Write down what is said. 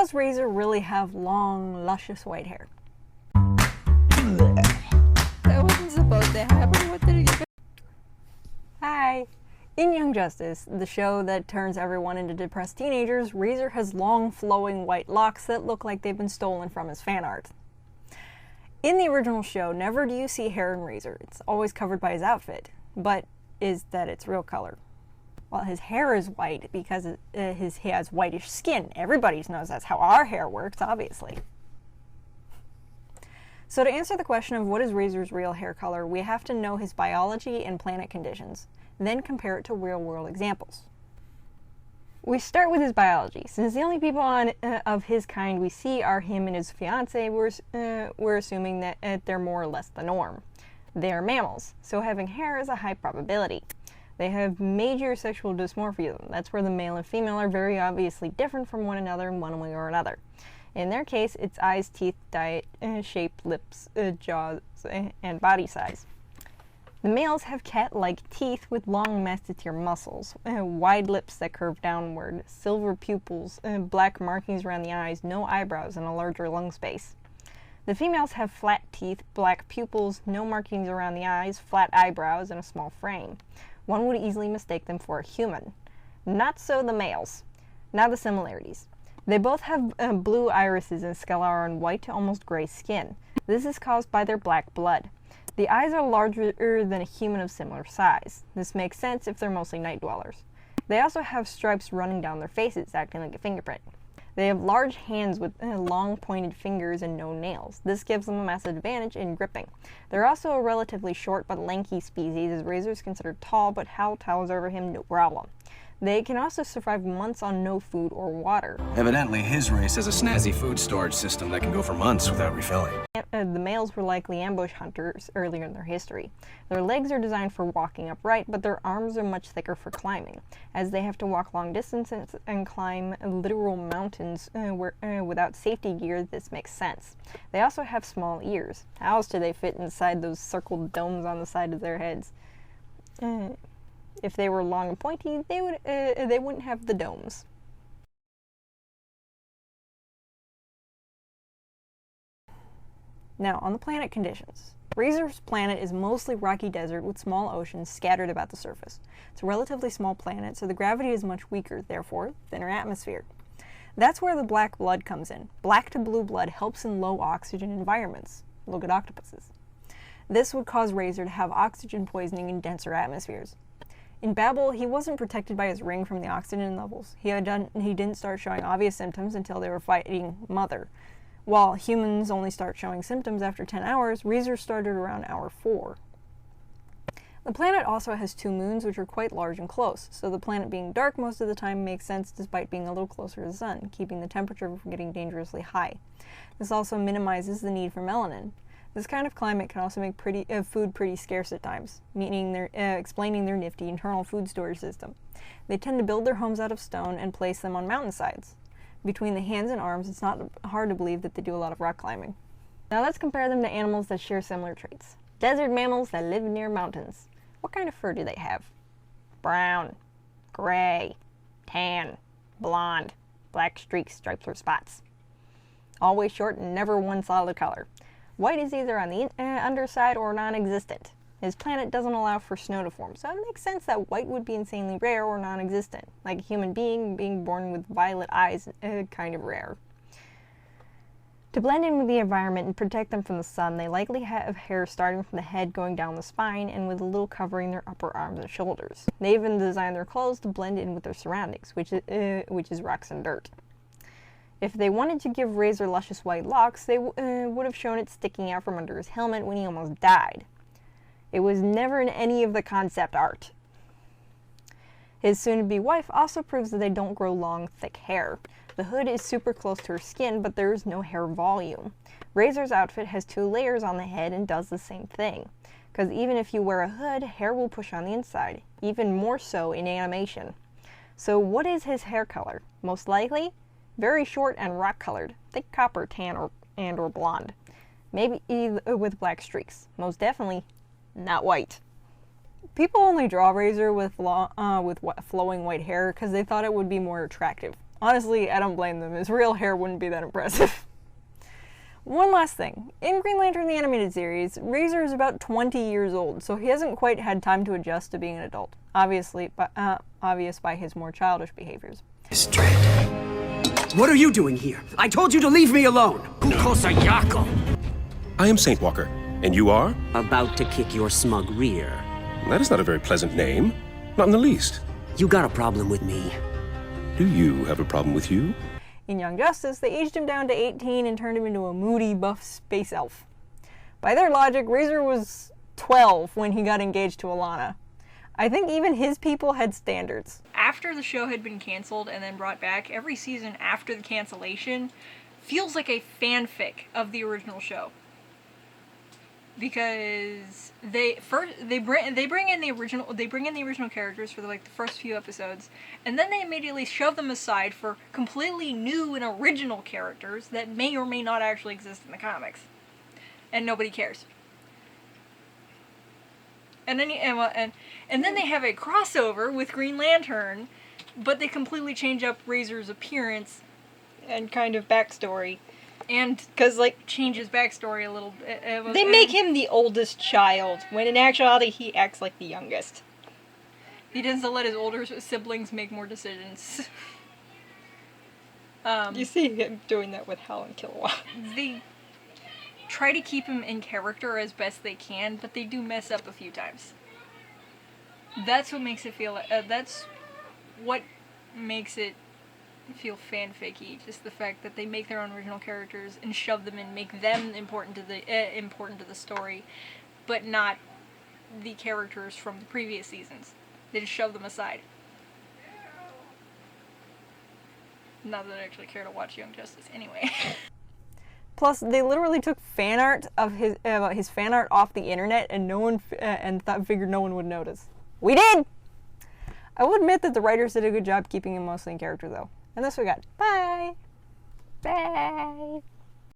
Does Razer really have long, luscious white hair? That wasn't supposed to happen. What did it get? Hi! In Young Justice, the show that turns everyone into depressed teenagers, Razer has long, flowing white locks that look like they've been stolen from his fan art. In the original show, never do you see hair in Razer. It's always covered by his outfit, but is that its real color? Well, his hair is white because he has whitish skin. Everybody knows that's how our hair works, obviously. So to answer the question of what is Razer's real hair color, we have to know his biology and planet conditions, then compare it to real-world examples. We start with his biology. Since the only people of his kind we see are him and his fiancée, we're assuming that they're more or less the norm. They are mammals, so having hair is a high probability. They have major sexual dysmorphism. That's where the male and female are very obviously different from one another in one way or another. In their case, it's eyes, teeth, diet, shape, lips, jaws, and body size. The males have cat-like teeth with long masseter muscles, wide lips that curve downward, silver pupils, black markings around the eyes, no eyebrows, and a larger lung space. The females have flat teeth, black pupils, no markings around the eyes, flat eyebrows, and a small frame. One would easily mistake them for a human. Not so the males. Now the similarities. They both have blue irises and sclera and white to almost gray skin. This is caused by their black blood. The eyes are larger than a human of similar size. This makes sense if they're mostly night dwellers. They also have stripes running down their faces, acting like a fingerprint. They have large hands with long pointed fingers and no nails. This gives them a massive advantage in gripping. They're also a relatively short but lanky species, as Razer is considered tall, but Hal towers over him no problem. They can also survive months on no food or water. Evidently, his race has a snazzy food storage system that can go for months without refilling. The males were likely ambush hunters earlier in their history. Their legs are designed for walking upright, but their arms are much thicker for climbing, as they have to walk long distances and climb literal mountains without safety gear. This makes sense. They also have small ears. How else do they fit inside those circled domes on the side of their heads? If they were long and pointy, they wouldn't have the domes. Now, on the planet conditions. Razer's planet is mostly rocky desert with small oceans scattered about the surface. It's a relatively small planet, so the gravity is much weaker, therefore, thinner atmosphere. That's where the black blood comes in. Black to blue blood helps in low oxygen environments. Look at octopuses. This would cause Razer to have oxygen poisoning in denser atmospheres. In Babel, he wasn't protected by his ring from the oxygen levels. He didn't start showing obvious symptoms until they were fighting Mother. While humans only start showing symptoms after 10 hours, Razer started around hour 4. The planet also has 2 moons, which are quite large and close, so the planet being dark most of the time makes sense despite being a little closer to the sun, keeping the temperature from getting dangerously high. This also minimizes the need for melanin. This kind of climate can also make food pretty scarce at times, explaining their nifty internal food storage system. They tend to build their homes out of stone and place them on mountainsides. Between the hands and arms, it's not hard to believe that they do a lot of rock climbing. Now let's compare them to animals that share similar traits. Desert mammals that live near mountains. What kind of fur do they have? Brown, gray, tan, blonde, black streaks, stripes, or spots. Always short and never one solid color. White is either on the underside or non-existent. His planet doesn't allow for snow to form, so it makes sense that white would be insanely rare or non-existent. Like a human being born with violet eyes, kind of rare. To blend in with the environment and protect them from the sun, they likely have hair starting from the head going down the spine and with a little covering their upper arms and shoulders. They even design their clothes to blend in with their surroundings, which is rocks and dirt. If they wanted to give Razer luscious white locks, they would have shown it sticking out from under his helmet when he almost died. It was never in any of the concept art. His soon-to-be wife also proves that they don't grow long, thick hair. The hood is super close to her skin, but there is no hair volume. Razer's outfit has 2 layers on the head and does the same thing. Because even if you wear a hood, hair will push on the inside, even more so in animation. So what is his hair color? Most likely, very short and rock-colored, thick copper, tan, or blonde. Maybe with black streaks. Most definitely not white. People only draw Razer with flowing white hair because they thought it would be more attractive. Honestly, I don't blame them. His real hair wouldn't be that impressive. One last thing. In Green Lantern the Animated Series, Razer is about 20 years old, so he hasn't quite had time to adjust to being an adult. Obvious by his more childish behaviors. What are you doing here? I told you to leave me alone! Kukosayako! I am Saint Walker. And you are? About to kick your smug rear. That is not a very pleasant name. Not in the least. You got a problem with me. Do you have a problem with you? In Young Justice, they aged him down to 18 and turned him into a moody, buff space elf. By their logic, Razer was 12 when he got engaged to Alana. I think even his people had standards. After the show had been canceled and then brought back, every season after the cancellation feels like a fanfic of the original show. Because they bring in the original characters for the first few episodes, and then they immediately shove them aside for completely new and original characters that may or may not actually exist in the comics, and nobody cares. And then they have a crossover with Green Lantern, but they completely change up Razor's appearance and kind of backstory. And, because, change his backstory a little bit. They make him the oldest child, when in actuality he acts like the youngest. He tends to let his older siblings make more decisions. You see him doing that with Hal and Kilowatt. They try to keep him in character as best they can, but they do mess up a few times. That's what makes it feel, that's what makes it feel fanficky, just the fact that they make their own original characters and shove them in, make them important to the story, but not the characters from the previous seasons. They just shove them aside. Not that I actually care to watch Young Justice anyway. Plus, they literally took fan art of his fan art off the internet, and figured no one would notice. We did. I will admit that the writers did a good job keeping him mostly in character, though. And that's what we got. Bye! Bye!